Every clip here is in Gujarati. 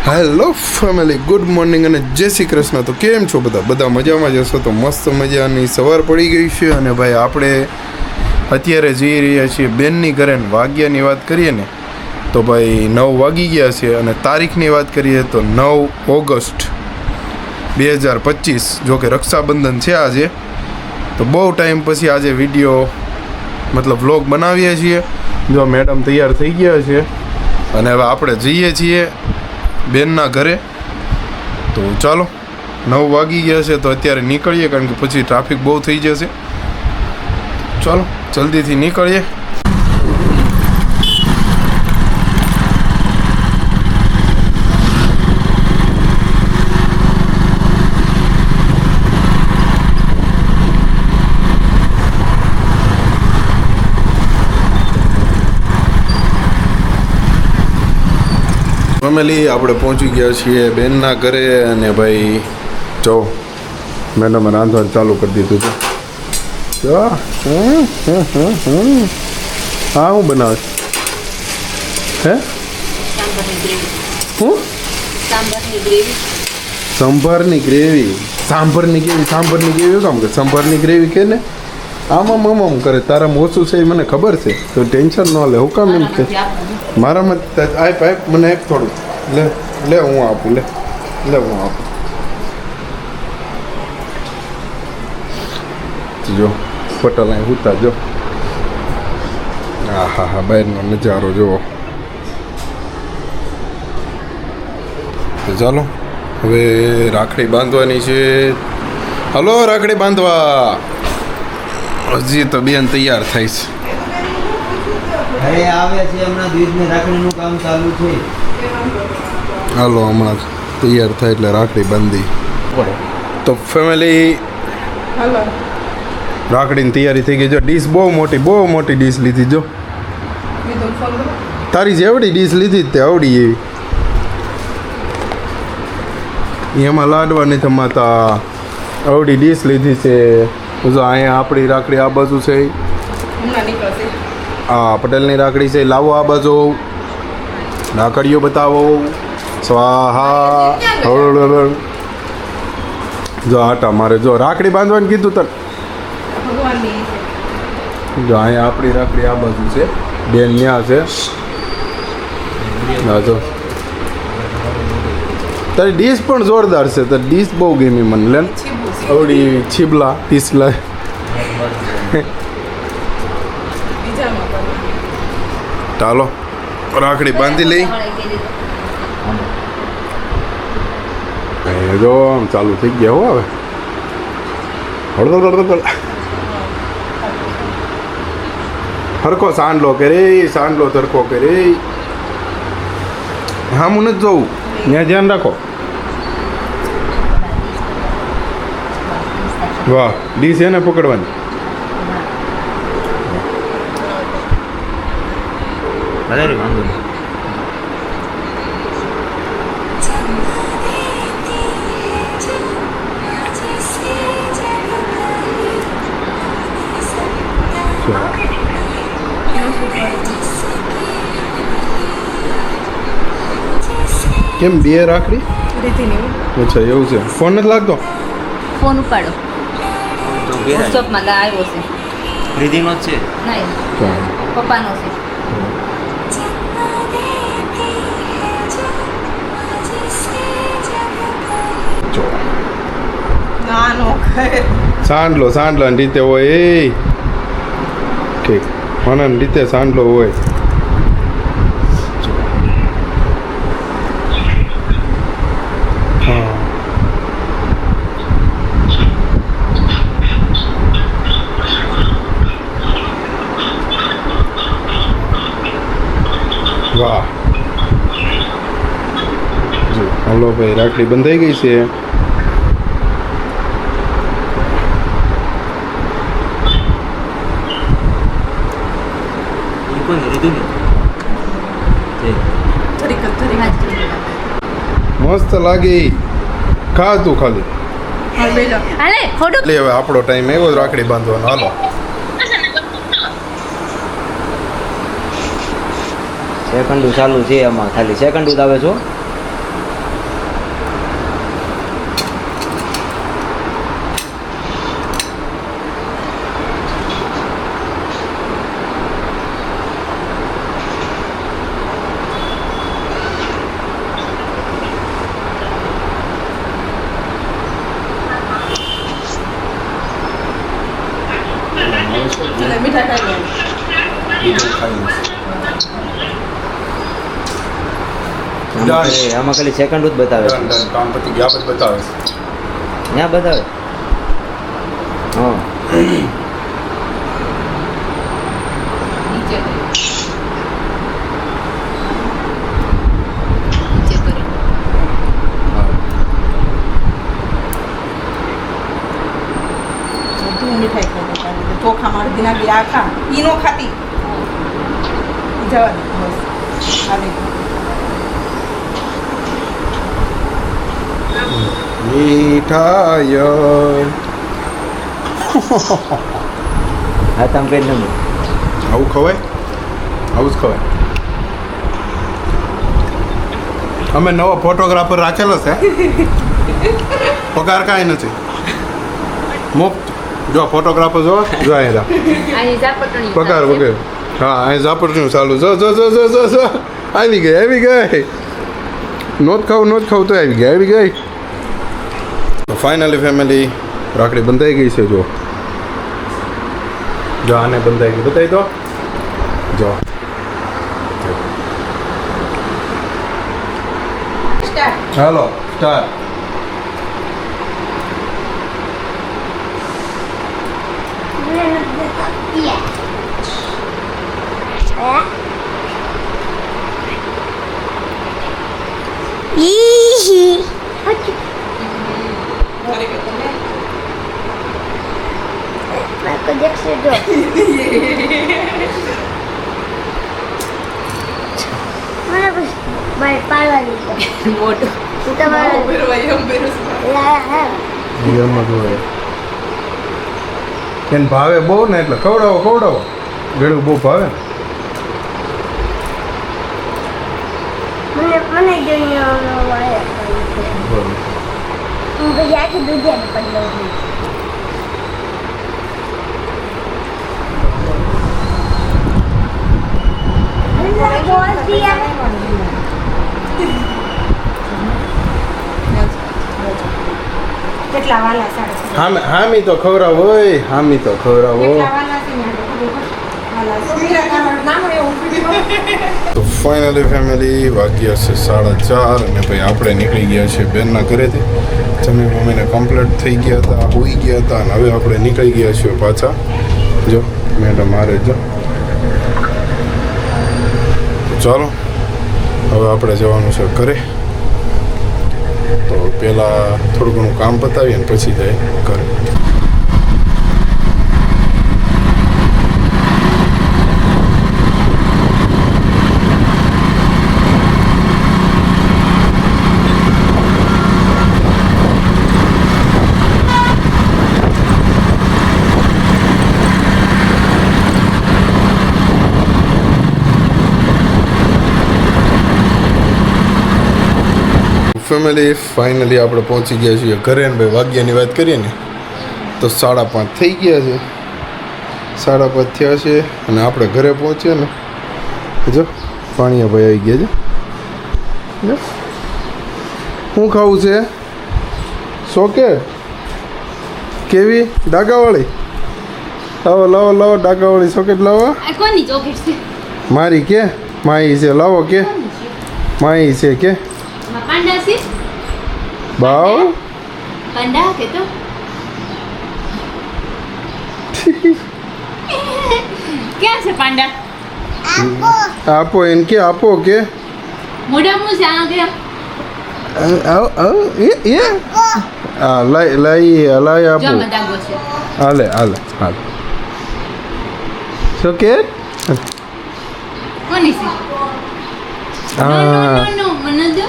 હેલો ફેમિલી, ગુડ મોર્નિંગ અને જય શ્રી કૃષ્ણ. તો કેમ છો બધા મજામાં જશો? તો મસ્ત મજાની સવાર પડી ગઈ છે અને ભાઈ આપણે અત્યારે જઈ રહ્યા છીએ બેનની ઘરે. વાગ્યાની વાત કરીએ ને તો ભાઈ 9 વાગી ગયા છે અને તારીખની વાત કરીએ તો 9 ઓગસ્ટ 2025. જો કે રક્ષાબંધન છે આજે, તો બહુ ટાઈમ પછી આજે વિડીયો મતલબ વ્લોગ બનાવીએ છીએ. જો મેડમ તૈયાર થઈ ગયા છે અને હવે આપણે જઈએ છીએ બેનના ઘરે. તો ચાલો, 9 વાગી ગયા છે તો અત્યારે નીકળીએ, કારણ કે પછી ટ્રાફિક બહુ થઈ જશે. ચાલો જલ્દીથી નીકળીએ. ફેમિલી, આપણે પહોંચી ગયા છીએ બેનના ઘરે અને ભાઈ જો મેડમે રાંધવાનું ચાલુ કરી દીધું છે. જો હા, હું બનાવે હે હું સંભારની ગ્રેવી. સાંભરની ગ્રેવી કામ કરે? સંભારની ગ્રેવી કે ને આમ કરે. તારામાં ઓછું છે એ મને ખબર છે, તો ટેન્શન ન લે. હું કામ એમ કે મારામાં આપ મને એક થોડું લે હું આપું. લે હું આપું. જો પટલ અહીં ઉતા જો. હા બહારનો નજારો જુઓ. તો ચાલો હવે રાખડી બાંધવાની છે. હલો રાખડી બાંધવા. હજી તો બેન તૈયાર થાય છે. ઘરે આવે છે હમણાં દૂધની રાખડીનું કામ ચાલુ છે. હાલો હમણાં તૈયાર થાય એટલે રાખડી બાંધી. તો ફેમિલી, રાખડીની તૈયારી થઈ ગઈ. જો ડીશ બહુ મોટી ડીશ લીધી. જો તારી જેવડી ડીશ લીધી તે આવડી એવી. એમાં લાડવા નથી થમાતા. આવડી ડીશ લીધી છે. જો અહીંયા આપણી રાખડી આ બાજુ છે. હા, પટેલની રાખડી છે. લાવો આ બાજુ રાખડીઓ બતાવો. સ્વાહા. જો આટા મારે. જો રાખડી બાંધવાનું કીધું તને. જો અહીંયા આપણી રાખડી આ બાજુ છે. બેન ત્યાં છે. હા જો તારી ડીશ પણ જોરદાર છે. તારી ડીશ બહુ ગમી મને. લે આવડી છીબલા ટીસલા. ચાલો રાખડી બાંધી લઈ. જો આમ ચાલુ થઈ ગયા હો. હવે હળદળ હરખો સાંડલો કરે. સાંડલો તરખો કરે. હા, હું નથી જોઉં. ત્યાં ધ્યાન રાખો. વાહ, ડીશ એને પકડવાની. કેમ બે રાખડી? અચ્છા એવું છે. ફોન નથી લાગતો? ફોન ઉપાડો. વોટ્સઅપમાં આવ્યો છે. રીતિનો જ છે. નહીં, પપ્પાનો છે. સાંડલો રીતે હોય. એ ઠીક, મને રીતે સાંડલો હોય. હા, વાહ. જો હલો ભાઈ, રાખડી બંધાઈ ગઈ છે. મસ્ત લાગી. ખા તું ખાલી. હવે આપણો ટાઈમ એવો જ રાખડી બાંધવાનો. હાલો સેકન્ડ ચાલુ છે. એમાં ખાલી સેકન્ડ આવે છો. મીઠા ખાઈ બીજું ખાઈ લઈશ. આમાં ખાલી સેકન્ડ જ બતાવે છે. ડન, કામ પતી ગયા પછી બતાવે છે. ત્યાં બતાવે હા નીચે કરી. નીચે કરી. તું મીઠાઈ ખાઈ ચોખા મારી દિના બી આ ખા ઈ નો ખાતી ઈ જવા દે બસ હાલે મીઠાઈ હા તમે પેન નંબર આવું ખવાય, આવું જ ખવાય. અમે નવો ફોટોગ્રાફર રાખેલો છે, પગાર કાંઈ નથી, મુફ્ત. જો ફોટોગ્રાફર જો અહીંયા આની ઝાપટણી પગાર વગર. હા અહીં ઝાપટનું ચાલુ. જો જો જો જો જો જો આવી ગઈ, આવી ગઈ. નોત ખાવું તો આવી ગઈ. તો ફાઇનલી ફેમિલી રાખડી બંધાઈ ગઈ છે. જો આને બંધાઈ ગઈ, બતાવી દો. જો સ્ટાર્ટ હાલો સ્ટાર્ટ. મોટું એને ભાવે બહુ ને એટલે ખવડાવો. ગળું બહુ ભાવે. મને જોઈએ હું પછી આખી દુધિયા પડી લઉં કેટલા વાલા સાડા હામી તો ખવડાવો હોય, હામી તો ખવડાવો. કેટલા વાલા છે ને વાલા સુમીરા કારણ નામ એવું તો ફાઇનલી ફેમિલી વાગ્યા છે 4:30 અને ભાઈ આપણે નીકળી ગયા છે બેનના ઘરેથી. જમી મમ્મીને કમ્પ્લીટ થઈ ગયા હતા, હોઈ ગયા હતા અને હવે આપણે નીકળી ગયા છીએ પાછા. જો મેડમ મારે જો. તો ચાલો હવે આપણે જવાનું છે ઘરે. તો પહેલાં થોડું ઘણું કામ પતાવીએ ને પછી જાય ઘરે. ફેમિલી ફાઇનલી આપણે પહોંચી ગયા છીએ ઘરે. ને ભાઈ વાગ્યાની વાત કરીએ ને તો 5:30 થઈ ગયા છે. 5:30 થયા છે અને આપણે ઘરે પહોંચ્યા ને જો પાણીયા ભાઈ આવી ગયા છે. જો શું ખાવું છે? સોકે કેવી ડાગાવાળી? લાવો ડાગાવાળી સોકેટ લાવો. આ કોની ચોકલેટ છે? મારી કે માઈ છે, લાવો કે માઈ છે કે માં પાંડા છે? બાવ પાંડા કે તો ક્યાં છે પાંડા? આપો એને કે આપો કે મોઢામાં છે આ કે લઈ આપો. જો મદાગો છે. હાલે સોકેટ કોની છે? હા નો મને દો.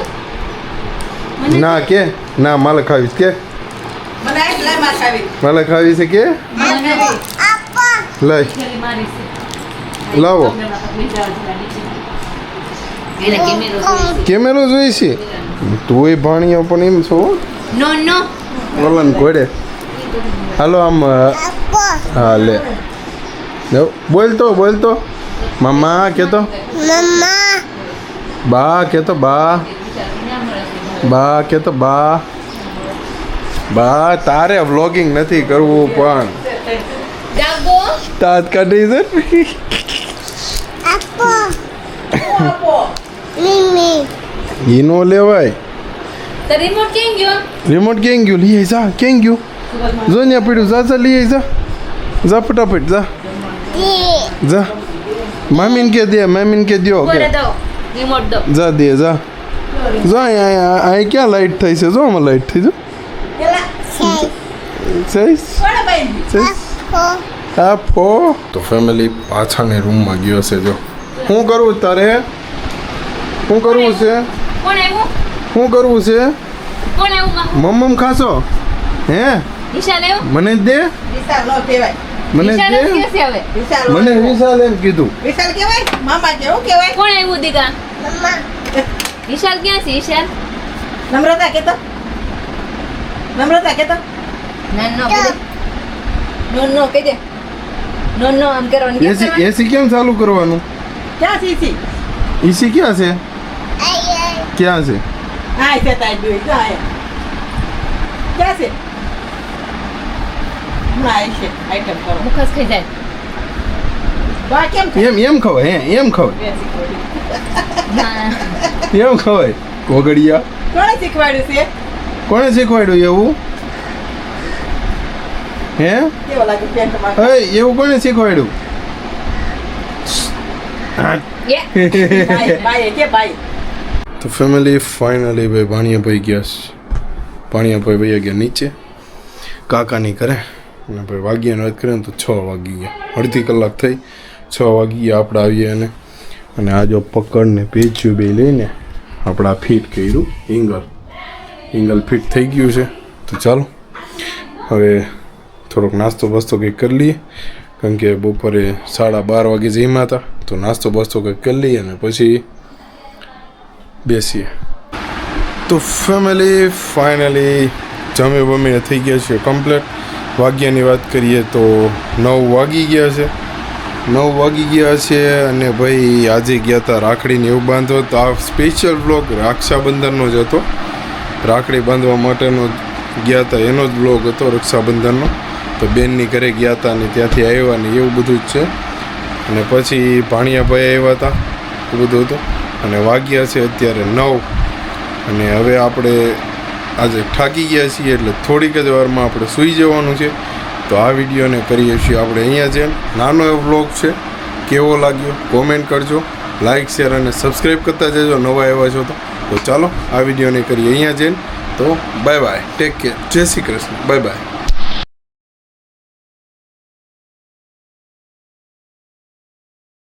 ના કે ના માલે ખાવીશ કે મને આ લાય માર ખાવી માલે ખાવી છે કે મને લઈ ખાલી મારી છે. લાવો. એને કેમેરો જોઈ કેમેરો જોઈ છે તુંય ભાણિયો પણ એમ છો નો ઓલન કોડે. હાલો આમ હા લે બોલતો મમ્મા કેતો બા કેતો બા તારે વ્લોગિંગ નથી કરવું પણ જાગો દાંત કાઢી છે આપો ઈ નો લેવાય તો રિમોટ ક્યાં ગયો રિમોટ ક્યાં ગયું લઈ જા ક્યાં ગયું જો ને પડ્યું જા લઈ જા જા ફટાફટ જા મામીને કે દે દ્યો બોલે દો રિમોટ દો જા દે જા જો અહીંયા ક્યાં લાઈટ થઈ છે જો આમાં લાઈટ થઈ જો આપો તો ફેમિલી પાછાની રૂમમાં ગયો છે જો શું કરવું તારે શું કરવું છે કોણ આવ્યું શું કરવું છે કોણ આવ્યું મમ્મ ખાશો હે વિશાલ આવ્યો મને જ દે વિશાલ નો કહેવાય મને જ વિશાલ દે જ કહેશે હવે વિશાલ મને વિશાલ એમ કીધું વિશાલ કહેવાય મામા કેવું કહેવાય કોણ આવ્યું દીકા વિશાલ ક્યાં છે વિશાલ નમ્રતા કેતો નાનો નો કહી દે નો આમ કરવાનું કેમ એસી કરવાનું? એસી કેમ ચાલુ કરવાનું ક્યાં સીસી એસી ક્યાં છે ક્યાં છે હા છે તાઈ દોઈ જાય ક્યાં છે ના છે આઈટમ કરો મુખસ ખાઈ જાય બા કેમ છે એમ ખવાય હે એમ ખવાય ના એમ ખવાય કોગડિયા કોણે શીખવાડ્યું છે કોણે શીખવાડ્યું એવું હે કેવો લાગે પેન્ટમાં હે એવું કોણે શીખવાડ્યું બાઈ કે બાઈ તો ફેમિલી ફાઇનલી ભાઈ ભાણિયાભાઈ ગયા છે ભાણિયાભાઈ વૈયા ગયા નીચે કાકાની કરે અને ભાઈ વાગ્યાની વાત કરીએ ને તો 6 વાગી ગયા અડધી કલાક થઈ 6 વાગી ગયા આપણે આવીએ અને આ જો પકડને પેચ્યું બે લઈને આપણે આ ફિટ કર્યું ઇંગલ ફિટ થઈ ગયું છે તો ચાલો હવે થોડોક નાસ્તો બસ્તો કંઈક કરી લઈએ કારણ કે બપોરે 12:30 વાગે જમ્યા હતા તો નાસ્તો બસ્તો કંઈક કરી લઈએ અને પછી બેસીએ તો ફેમિલી ફાઇનલી જમી બમીને થઈ ગયા છે કમ્પ્લીટ વાગ્યાની વાત કરીએ તો 9 વાગી ગયા છે 9 વાગી ગયા છે અને ભાઈ આજે ગયા હતા રાખડીને એવું બાંધો તો આ સ્પેશિયલ બ્લોગ રક્ષાબંધનનો જ હતો રાખડી બાંધવા માટેનો ગયા હતા એનો જ બ્લોગ હતો રક્ષાબંધનનો તો બેનની ઘરે ગયા હતા અને ત્યાંથી આવ્યા ને એવું બધું જ છે અને પછી ભાણિયાભાઈ આવ્યા હતા એ બધું હતું અને વાગ્યા છે અત્યારે 9 અને હવે આપણે આજે થાકી ગયા છીએ એટલે થોડીક જ વારમાં આપણે સૂઈ જવાનું છે તો આ વિડીયોને કરીએ છીએ આપણે અહીંયા જેમ નાનો એવો વ્લોગ છે કેવો લાગ્યો કોમેન્ટ કરજો લાઇક શેર અને સબસ્ક્રાઈબ કરતા જજો નવા આવ્યા છો તો ચાલો આ વિડીયોને કરીએ અહીંયા જઈને તો બાય બાય ટેક કેર જય શ્રી કૃષ્ણ બાય બાય